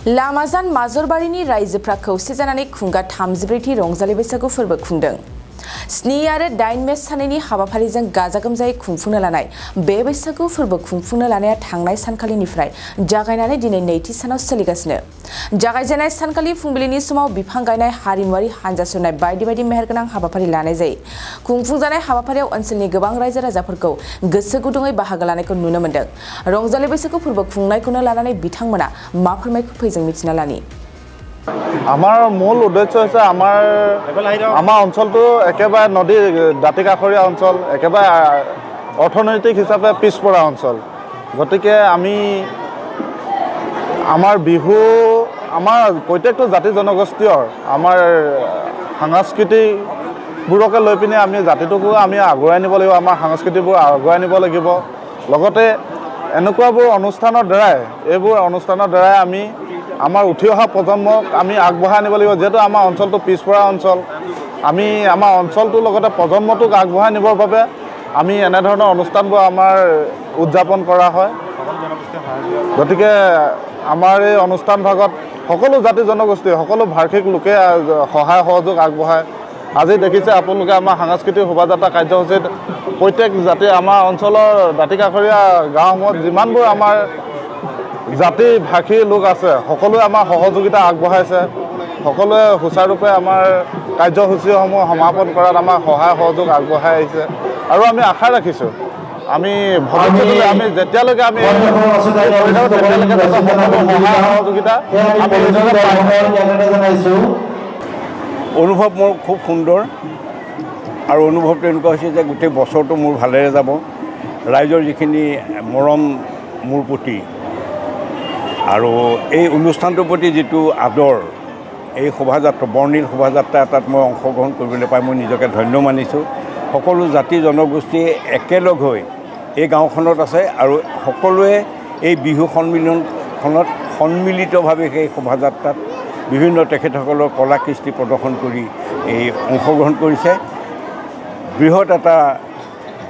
लामाजान माजरबारिनि रायजोफ्रा खौसे जानानै खुंगा 34थि रंजालि बैसागु फोरबो खुंदों। 7 आरो 8 मे सानैनि हाबाफारिजों गाजा गोमजायै खुंफुंनो लानाय बे बैसागु फोरबो खुंफुंनो लानाया थांनाय सानखालिनिफ्राय जागायनानै दिनै नैथि सानाव सोलिगासिनो। जागायजेननाय सानखालि फुंबिलिनि समाव बिफां गायनाय, हारिमुआरि हानजा सुरनाय बायदि बायदि मेहेरगोनां हाबाफारि लानाय जायो। खुंफुंजानाय हाबाफारियाव ओनसोलनि गोबां रायजो राजाफोरखौ गोसो गुदुङै बाहागो लानायखौ नुनो मोन्दों। रंजालि बैसागु फोरबो खुंनायखौनो लानानै बिथांमोना मा फोरमायखौ फैजों मिथिना लानि। আমাৰ মূল উদ্দেশ্য হৈছে আমাৰ অঞ্চলটো একেবাৰে নদী দাঁতিকাষৰীয়া অঞ্চল, একেবাৰে অৰ্থনৈতিক হিচাপে পিছপৰা অঞ্চল। গতিকে আমি আমাৰ বিহু আমাৰ প্ৰত্যেকটো জাতি জনগোষ্ঠীৰ আমাৰ সাংস্কৃতিকবোৰকে লৈ পিনে আমি জাতিটোকো আমি আগুৱাই নিব লাগিব, আমাৰ সংস্কৃতিবোৰ আগুৱাই নিব লাগিব। লগতে এনেকুৱাবোৰ অনুষ্ঠানৰ দ্বাৰাই আমি আমাৰ উঠি অহা প্ৰজন্মক আমি আগবঢ়াই নিব লাগিব। যিহেতু আমাৰ অঞ্চলটো পিছপৰা অঞ্চল, আমি আমাৰ অঞ্চলটোৰ লগতে প্ৰজন্মটোক আগবঢ়াই নিবৰ বাবে আমি এনেধৰণৰ অনুষ্ঠানবোৰ আমাৰ উদযাপন কৰা হয়। গতিকে আমাৰ এই অনুষ্ঠান ভাগত সকলো জাতি জনগোষ্ঠী, সকলো ভাষিক লোকে সহায় সহযোগ আগবঢ়ায়। আজি দেখিছে আপোনালোকে আমাৰ সাংস্কৃতিক শোভাযাত্ৰা কাৰ্যসূচীত প্ৰত্যেক জাতি আমাৰ অঞ্চলৰ দাঁতিকাষৰীয়া গাঁওসমূহত যিমানবোৰ আমাৰ জাতি ভাষী লোক আছে সকলোৱে আমাৰ সহযোগিতা আগবঢ়াইছে। সকলোৱে সুচাৰুৰূপে আমাৰ কাৰ্যসূচীসমূহ সমাপন কৰাত আমাৰ সহায় সহযোগ আগবঢ়াই আহিছে। আৰু আমি আশা ৰাখিছোঁ আমি ভৱিষ্যতলৈ আমি যেতিয়ালৈকে আমি সহযোগিতা অনুভৱ মোৰ খুব সুন্দৰ আৰু অনুভৱটো এনেকুৱা হৈছে যে গোটেই বছৰটো মোৰ ভালেৰে যাব। ৰাইজৰ যিখিনি মৰম মোৰ প্ৰতি আৰু এই অনুষ্ঠানটোৰ প্ৰতি যিটো আদৰ, এই শোভাযাত্ৰা বৰ্ণিল শোভাযাত্ৰা এটাত মই অংশগ্ৰহণ কৰিবলৈ পাই মই নিজকে ধন্য মানিছোঁ। সকলো জাতি জনগোষ্ঠী একেলগ হৈ এই গাঁওখনত আছে আৰু সকলোৱে এই বিহু সন্মিলনখনত সন্মিলিতভাৱে সেই শোভাযাত্ৰাত বিভিন্ন তেখেতসকলৰ কলা কৃষ্টি প্ৰদৰ্শন কৰি এই অংশগ্ৰহণ কৰিছে। বৃহৎ এটা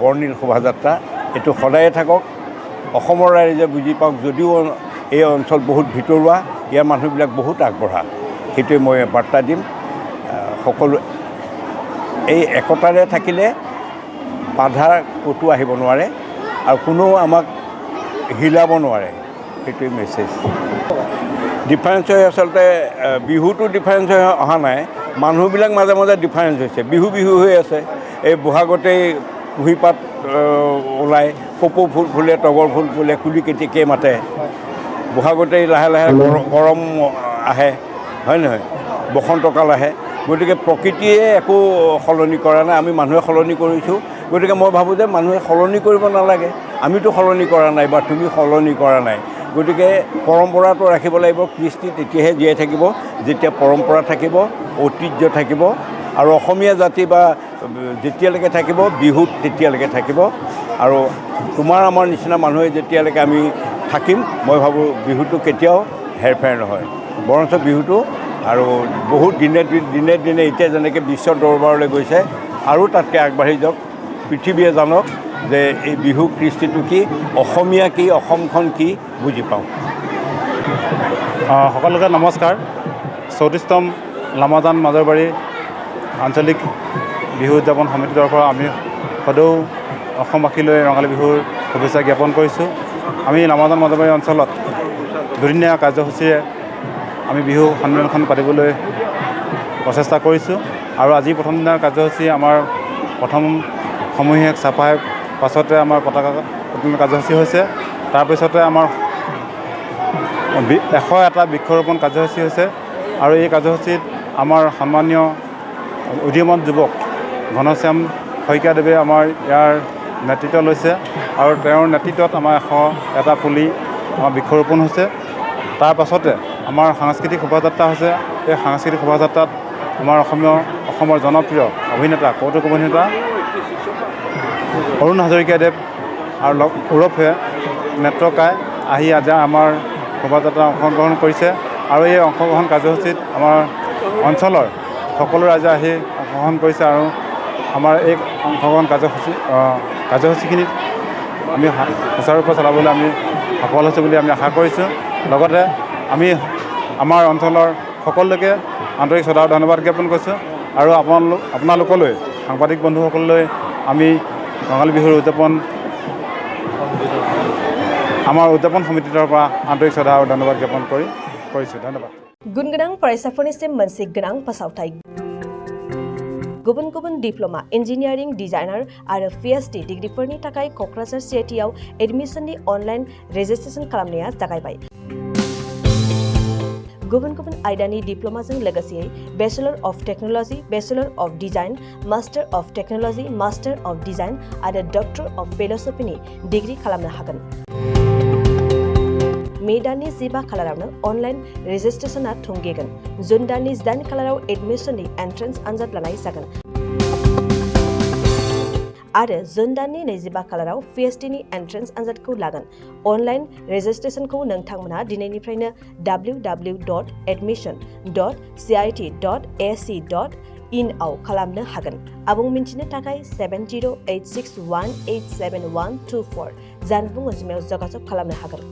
বৰ্ণিল শোভাযাত্ৰা এইটো সদায়ে থাকক। অসমৰ ৰাইজে বুজি পাওক, যদিও এই অঞ্চল বহুত ভিতৰুৱা, ইয়াৰ মানুহবিলাক বহুত আগবঢ়া, সেইটোৱে মই বাৰ্তা দিম। সকলো এই একতাৰে থাকিলে বাধা ক'তো আহিব নোৱাৰে আৰু কোনেও আমাক হিলাব নোৱাৰে, সেইটোৱে মেছেজ। ডিফাৰেঞ্চ হৈ আচলতে বিহুটো ডিফাৰেঞ্চ হৈ অহা নাই, মানুহবিলাক মাজে মাজে ডিফাৰেঞ্চ হৈছে। বিহু হৈ আছে, এই বহাগতেই কুঁহিপাত ওলায়, কপৌ ফুল ফুলে, তগৰ ফুল ফুলে, কুলি কেতেকীয়ে মাতে। বহাগতেই লাহে লাহে গৰম আহে, হয় নহয়, বসন্তকাল আহে। গতিকে প্ৰকৃতিয়ে একো সলনি কৰা নাই, আমি মানুহে সলনি কৰিছোঁ। গতিকে মই ভাবোঁ যে মানুহে সলনি কৰিব নালাগে। আমিতো সলনি কৰা নাই বা তুমি সলনি কৰা নাই। গতিকে পৰম্পৰাটো ৰাখিব লাগিব। কৃষ্টি তেতিয়াহে জীয়াই থাকিব যেতিয়া পৰম্পৰা থাকিব, ঐতিহ্য থাকিব। আৰু অসমীয়া জাতি বা যেতিয়ালৈকে থাকিব, বিহুত তেতিয়ালৈকে থাকিব। আৰু তোমাৰ আমাৰ নিচিনা মানুহে যেতিয়ালৈকে আমি থাকিম, মই ভাবোঁ বিহুটো কেতিয়াও হেৰফেৰ নহয়। বৰঞ্চ বিহুটো আৰু বহুত দিনে দিনে এতিয়া যেনেকৈ বিশ্ব দৰবাৰলৈ গৈছে আৰু তাতকৈ আগবাঢ়ি যাওক। পৃথিৱীয়ে জানক যে এই বিহু কৃষ্টিটো কি, অসমীয়া কি, অসমখন কি বুজি পাওঁ। সকলোকে নমস্কাৰ। 34তম লামাজান মাজৰবাৰী আঞ্চলিক বিহু উদযাপন সমিতিৰ তৰফৰ আমি সদৌ অসমবাসীলৈ ৰঙালী বিহুৰ শুভেচ্ছা জ্ঞাপন কৰিছোঁ। আমি লামাজান মাজৰবাৰী অঞ্চলত দুদিনীয়া কাৰ্যসূচীৰে আমি বিহু সন্মিলনখন পাতিবলৈ প্ৰচেষ্টা কৰিছোঁ। আৰু আজি প্ৰথম দিনাৰ কাৰ্যসূচী আমাৰ প্ৰথম সমূহীয়া চাফাই, পাছতে আমাৰ পতাকা উত্তোলন কাৰ্যসূচী হৈছে। তাৰপিছতে আমাৰ 101টা বৃক্ষৰোপণ কাৰ্যসূচী হৈছে। আৰু এই কাৰ্যসূচীত আমাৰ সন্মানীয় উদীয়মান যুৱক ঘনশ্যাম শইকীয়াদেৱে আমাৰ ইয়াৰ নেতৃত্ব লৈছে আৰু তেওঁৰ নেতৃত্বত আমাৰ 101টা পুলি আমাৰ বৃক্ষৰোপণ হৈছে। তাৰ পাছতে আমাৰ সাংস্কৃতিক শোভাযাত্ৰা হৈছে। এই সাংস্কৃতিক শোভাযাত্ৰাত আমাৰ অসমৰ জনপ্ৰিয় অভিনেতা, কৌতুক অভিনেতা অৰুণ হাজৰিকাদেৱ আৰু ওৰফে নেত্ৰকাই আহি আজি আমাৰ শোভাযাত্ৰা অংশগ্ৰহণ কৰিছে। আৰু এই অংশগ্ৰহণ কাৰ্যসূচীত আমাৰ অঞ্চলৰ সকলো ৰাইজে আহি অংশগ্ৰহণ কৰিছে। আৰু আমাৰ এই অংশগ্ৰহণ কাৰ্যসূচীখিনিত আমি সুচাৰুৰূপে চলাবলৈ আমি সফল হৈছোঁ বুলি আমি আশা কৰিছোঁ। লগতে আমি আমাৰ অঞ্চলৰ সকলোকে আন্তৰিক শ্ৰদ্ধা ধন্যবাদ জ্ঞাপন কৰিছোঁ আৰু আপোনালোকলৈ সাংবাদিক বন্ধুসকললৈ আমি ৰঙালী বিহুৰ আমাৰ উদযাপন সমিতিৰ পৰা আন্তৰিক শ্ৰদ্ধা আৰু ধন্যবাদ জ্ঞাপন কৰিছোঁ ধন্যবাদ गुनगोनां फरायसाफोरनिसिम मोनसे गोनां फोसावथाय गुबुन गुबुन डिप्ल'मा इन्जिनियारिं डिजाइनार आरो PhD डिग्रीफोरनि थाखाय क'क्राझार CITआव एडमिशननि अनलाइन रेजिस्ट्रेशन खालामनाया जागायबाय गुबुन गुबुन आयदानि डिप्ल'माजों लोगोसे bachelor of technology bachelor of design master of technology master of design आरो डक्टर अफ फिल'सफिनि डिग्री खालामनो हागोन मे दाननि 15 खालारावनो अनलाइन रेजिस्ट्रेशना थुंगेगोन जुन दाननि 8 खालाराव एडमिशननि एन्ट्रेन्स आनजाद लानाय जागोन आरो जुन दाननि 25 खालाराव PhDनि एन्ट्रेन्स आनजादखौ लागोन अनलाइन रेजिस्ट्रेशनखौ नोंथांमोना दिनैनिफ्रायनो www.admission.cit.ac.in आव खालामनो हागोन आबुं मिन्थिनो थाखाय 7086187124 जानबुं अनजिमायाव जगाजग खालामनो हागोन